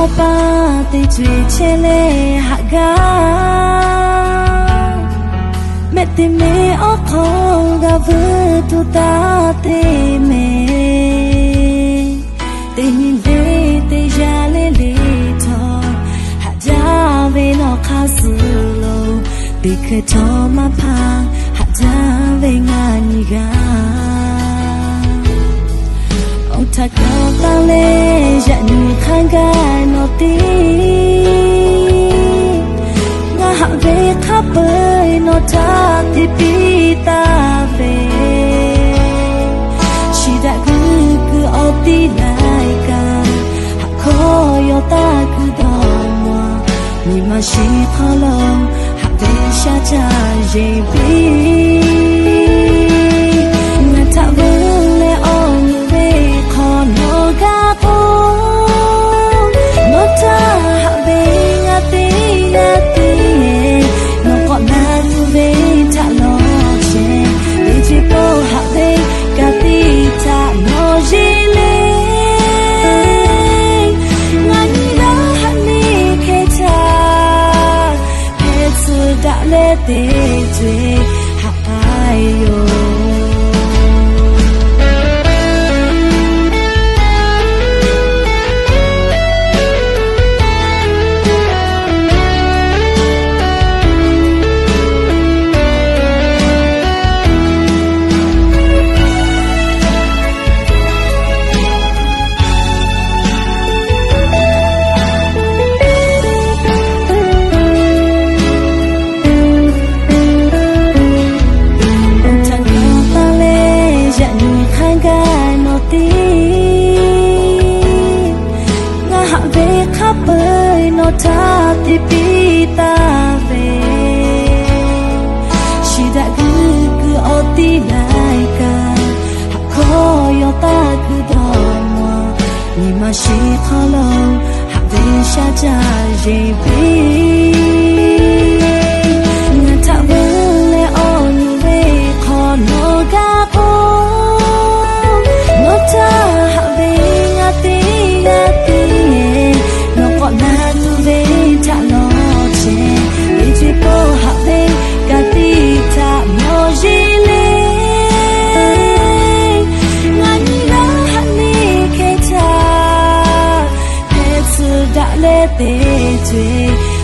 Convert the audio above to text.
opa te chwe chele haga mette me okhong ga vu tu ta te me te ni le te ya le tho ha ja ve no kha su lo te khe tho ma pha ha ja ve nga ni ga Taka tale ya ni khanga no ti nga ha ve khape no ta ti pi ta ve shi da ku o ti lai ka ha kho yo ta ku do mo ni ma shi tha lo ha ve sha cha ye pi nga ta ve le on Te te ha ayo ta ti pi ta ve shi da ku o ti lai ka ha kho yo ta ku do mo ni ma shi kha lo ha ve sha ja ye pi nga ta ve le on ve kho no ga po no ta ha ve nga ti no ko na Te